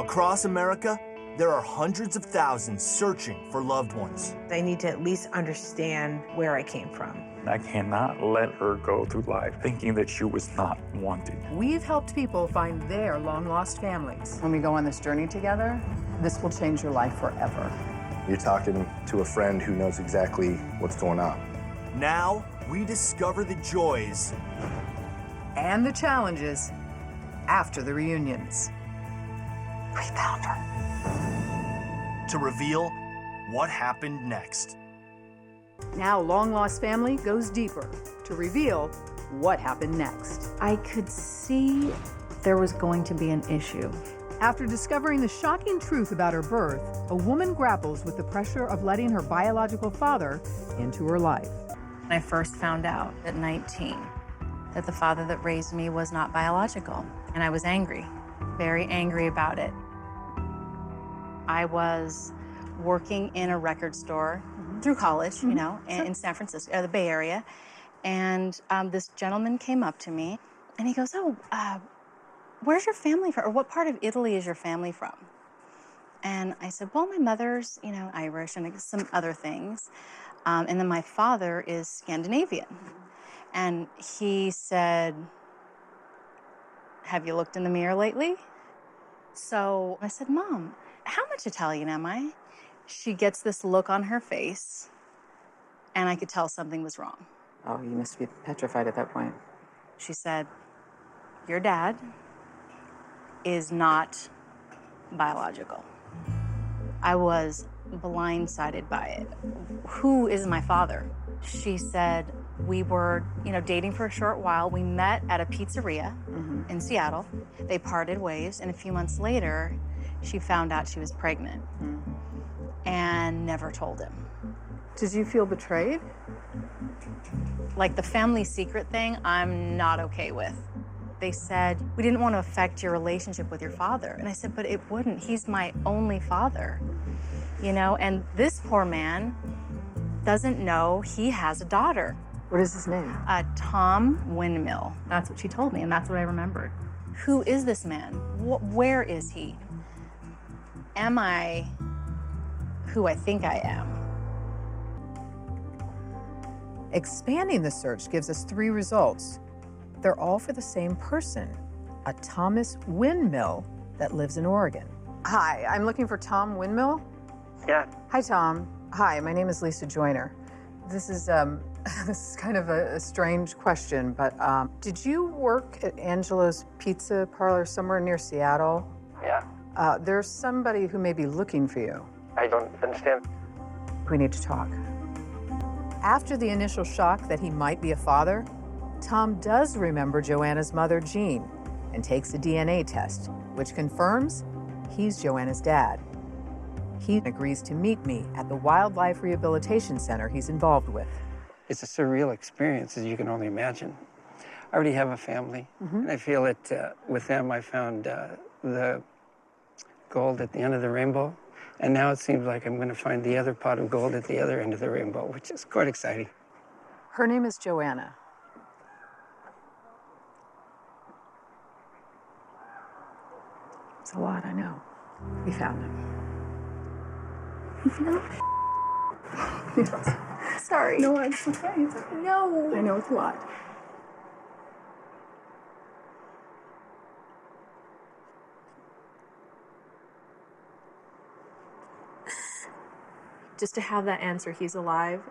Across America, there are hundreds of thousands searching for loved ones. I need to at least understand where I came from. I cannot let her go through life thinking that she was not wanted. We've helped people find their long-lost families. When we go on this journey together, this will change your life forever. You're talking to a friend who knows exactly what's going on. Now, we discover the joys And the challenges after the reunions. We found her. to reveal what happened next. Now Long Lost Family goes deeper to reveal what happened next. I could see there was going to be an issue. After discovering the shocking truth about her birth, a woman grapples with the pressure of letting her biological father into her life. I first found out at 19 that the father that raised me was not biological, and I was angry, very angry about it. I was working in a record store through college, you know, in San Francisco, the Bay Area, and this gentleman came up to me, and he goes, "Oh, where's your family from? Or what part of Italy is your family from?" And I said, "Well, my mother's, you know, Irish and some other things. And then my father is Scandinavian." And he said, "Have you looked in the mirror lately?" So I said, "Mom, how much Italian am I?" She gets this look on her face, and I could tell something was wrong. Oh, you must be petrified at that point. She said, "Your dad is not biological." I was blindsided by it. Who is my father? She said, we were, you know, dating for a short while. We met at a pizzeria in Seattle. They parted ways, and a few months later, she found out she was pregnant and never told him. Did you feel betrayed? Like the family secret thing, I'm not okay with. They said, "We didn't want to affect your relationship with your father." And I said, "But it wouldn't. He's my only father." You know, and this poor man doesn't know he has a daughter. What is his name? Tom Windmill. That's what she told me, and that's what I remembered. Who is this man? Where is he? Am I who I think I am? Expanding the search gives us 3 results. They're all for the same person, a Thomas Windmill that lives in Oregon. Hi, I'm looking for Tom Windmill. Yeah. Hi, Tom. Hi, my name is Lisa Joyner. This is this is kind of a strange question, but did you work at Angelo's Pizza Parlor somewhere near Seattle? Yeah. There's somebody who may be looking for you. I don't understand. We need to talk. After the initial shock that he might be a father, Tom does remember Joanna's mother, Jean, and takes a DNA test, which confirms he's Joanna's dad. He agrees to meet me at the Wildlife Rehabilitation Center he's involved with. It's a surreal experience, as you can only imagine. I already have a family, and I feel that with them I found the gold at the end of the rainbow, and now it seems like I'm going to find the other pot of gold at the other end of the rainbow, which is quite exciting. Her name is Joanna. It's a lot, I know. We found him. No. Sorry. No, it's okay. It's okay. No. I know it's a lot. Just to have that answer, he's alive.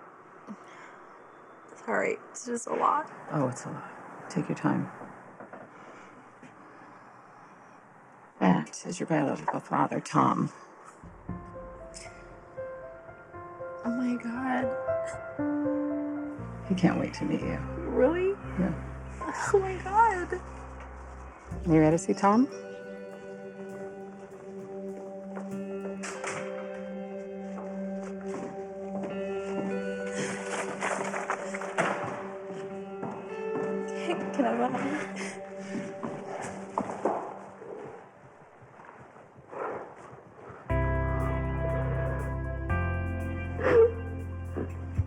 Sorry, it's just a lot. Oh, it's a lot. Take your time. That is your biological father, Tom. Oh my God. He can't wait to meet you. Really? Yeah. Oh my God. You ready to see Tom? Can I run?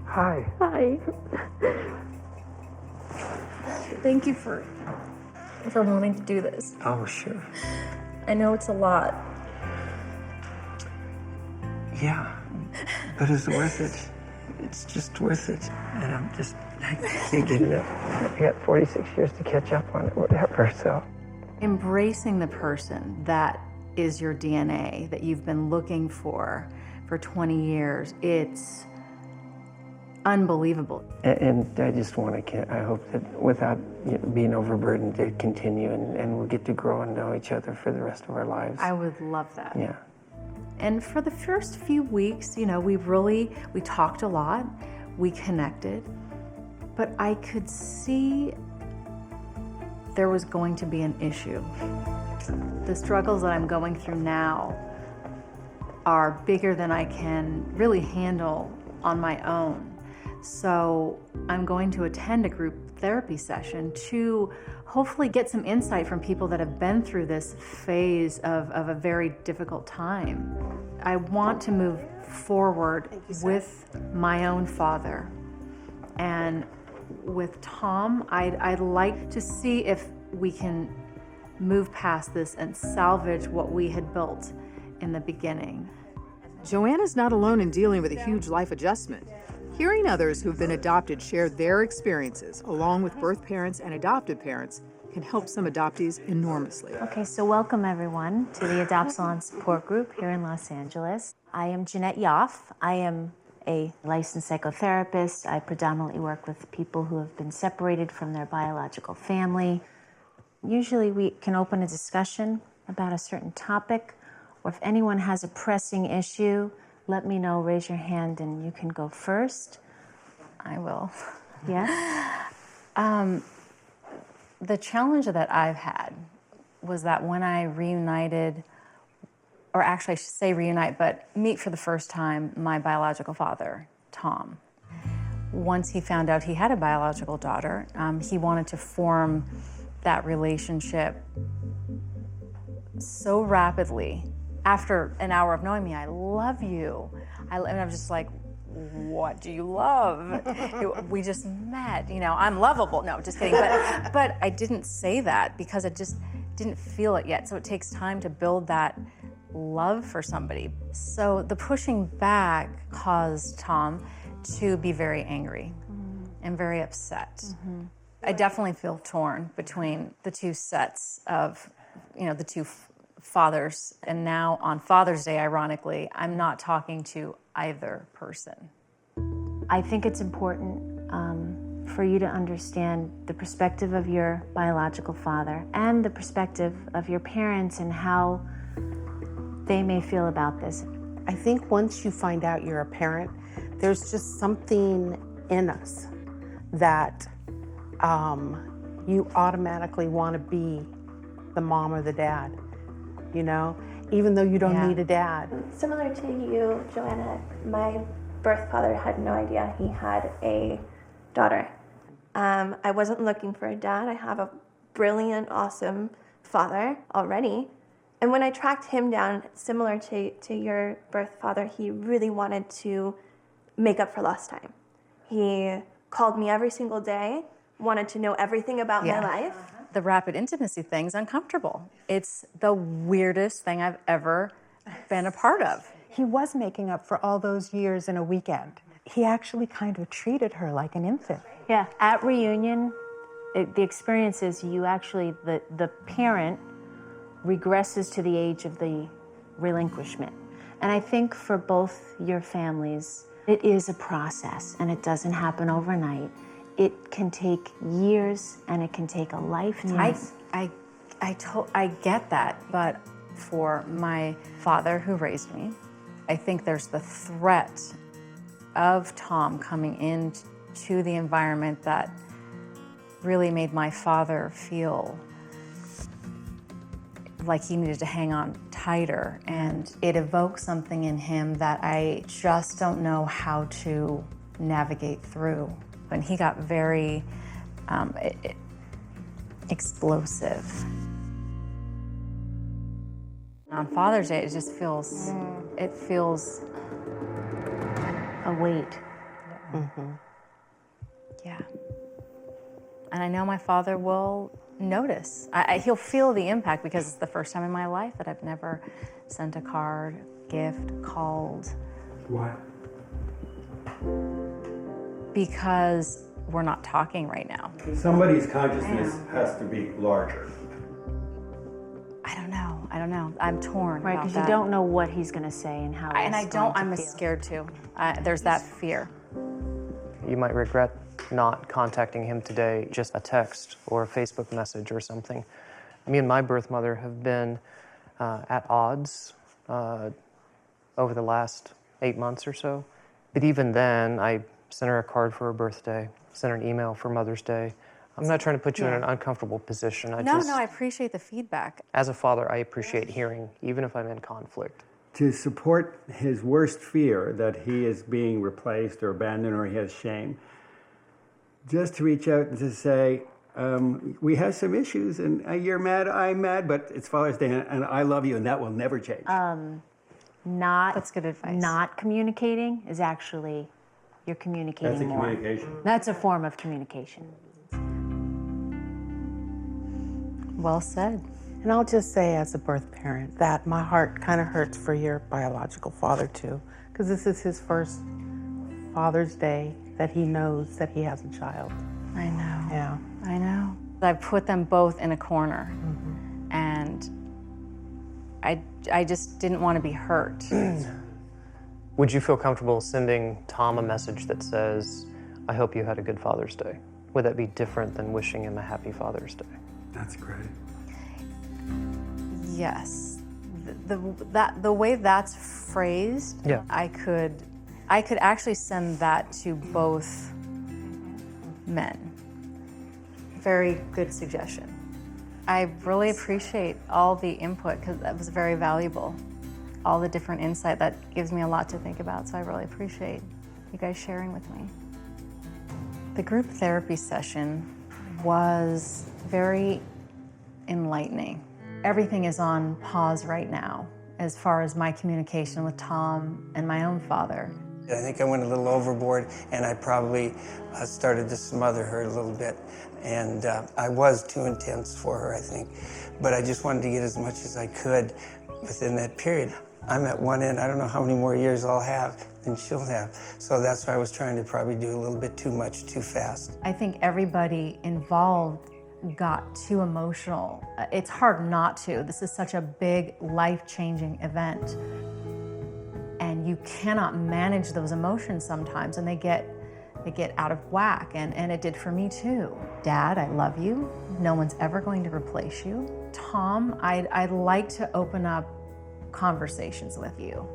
Hi. Hi. Thank you for wanting to do this. Oh, sure. I know it's a lot. Yeah, but it's worth it. It's just worth it. And I can't get it up. I got 46 years to catch up on it, whatever, so. Embracing the person that is your DNA, that you've been looking for 20 years, it's unbelievable. And I just want to, I hope that without being overburdened, to continue and we'll get to grow and know each other for the rest of our lives. I would love that. Yeah. And for the first few weeks, you know, we talked a lot, we connected, but I could see there was going to be an issue. The struggles that I'm going through now are bigger than I can really handle on my own. So I'm going to attend a group therapy session to hopefully get some insight from people that have been through this phase of a very difficult time. I want to move forward with my own father. And with Tom, I'd like to see if we can move past this and salvage what we had built in the beginning. Joanne is not alone in dealing with a huge life adjustment. Hearing others who've been adopted share their experiences, along with birth parents and adopted parents, can help some adoptees enormously. Okay, so welcome everyone to the Adopt Salon Support Group here in Los Angeles. I am Jeanette Yoffe. I am a licensed psychotherapist. I predominantly work with people who have been separated from their biological family. Usually we can open a discussion about a certain topic, or if anyone has a pressing issue, let me know, raise your hand, and you can go first. I will. Yes? The challenge that I've had was that when I reunited, or actually I should say reunite, but meet for the first time my biological father, Tom. Once he found out he had a biological daughter, he wanted to form that relationship so rapidly. After an hour of knowing me, I love you. And I was just like, what do you love? We just met, you know, I'm lovable. No, just kidding. But I didn't say that because I just didn't feel it yet. So it takes time to build that love for somebody. So the pushing back caused Tom to be very angry and very upset. I definitely feel torn between the two sets of, you know, the two fathers. And now on Father's Day, ironically, I'm not talking to either person. I think it's important for you to understand the perspective of your biological father and the perspective of your parents and how they may feel about this. I think once you find out you're a parent, there's just something in us that you automatically want to be the mom or the dad, you know, even though you don't need a dad. Similar to you, Joanna, my birth father had no idea he had a daughter. I wasn't looking for a dad. I have a brilliant, awesome father already. And when I tracked him down, similar to your birth father, he really wanted to make up for lost time. He called me every single day, wanted to know everything about my life. The rapid intimacy thing's uncomfortable. It's the weirdest thing I've ever been a part of. He was making up for all those years in a weekend. He actually kind of treated her like an infant. Yeah, at reunion, the experience is you actually, the parent regresses to the age of the relinquishment. And I think for both your families, it is a process and it doesn't happen overnight. It can take years and it can take a lifetime. I get that, but for my father who raised me, I think there's the threat of Tom coming into the environment that really made my father feel like he needed to hang on tighter, and it evokes something in him that I just don't know how to navigate through. And he got very explosive. On Father's Day, it just feels, it feels a weight. Yeah. And I know my father will notice. He'll feel the impact because it's the first time in my life that I've never sent a card, gift, called. Why? Because we're not talking right now. Somebody's consciousness has to be larger. I don't know. I'm torn Right, about because that. you don't know what he's going to say and how And he's I don't, going to I'm feel. scared too. There's that fear. You might regret not contacting him today, just a text or a Facebook message or something. Me and my birth mother have been at odds over the last 8 months or so. But even then, I sent her a card for her birthday, sent her an email for Mother's Day. I'm not trying to put you in an uncomfortable position. No, I appreciate the feedback. As a father, I appreciate hearing, even if I'm in conflict. To support his worst fear that he is being replaced or abandoned or he has shame, just to reach out and to say, we have some issues and you're mad, I'm mad, but it's Father's Day and I love you and that will never change. That's good advice. Not communicating is actually, you're communicating That's a more. communication. That's a form of communication. Well said. And I'll just say as a birth parent that my heart kind of hurts for your biological father too, because this is his first Father's Day that he knows that he has a child. I know. Yeah. I know. I put them both in a corner, and I just didn't want to be hurt. Would you feel comfortable sending Tom a message that says, I hope you had a good Father's Day? Would that be different than wishing him a happy Father's Day? That's great. Yes. The way that's phrased, Yeah. I could actually send that to both men. Very good suggestion. I really appreciate all the input because that was very valuable. All the different insight, that gives me a lot to think about, so I really appreciate you guys sharing with me. The group therapy session was very enlightening. Everything is on pause right now as far as my communication with Tom and my own father. I think I went a little overboard and I probably started to smother her a little bit. And I was too intense for her, I think. But I just wanted to get as much as I could within that period. I'm at one end, I don't know how many more years I'll have than she'll have. So that's why I was trying to probably do a little bit too much, too fast. I think everybody involved got too emotional. It's hard not to. This is such a big, life-changing event. And you cannot manage those emotions sometimes, and they get out of whack, and it did for me too. Dad, I love you. No one's ever going to replace you. Tom, I'd like to open up conversations with you.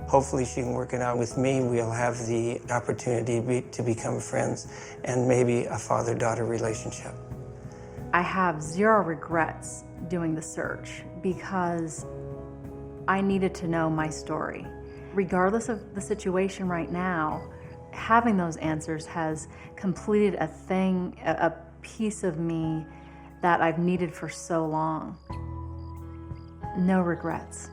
Hopefully she can work it out with me. We'll have the opportunity to become friends and maybe a father-daughter relationship. I have zero regrets doing the search because I needed to know my story. Regardless of the situation right now, having those answers has completed a piece of me that I've needed for so long. No regrets.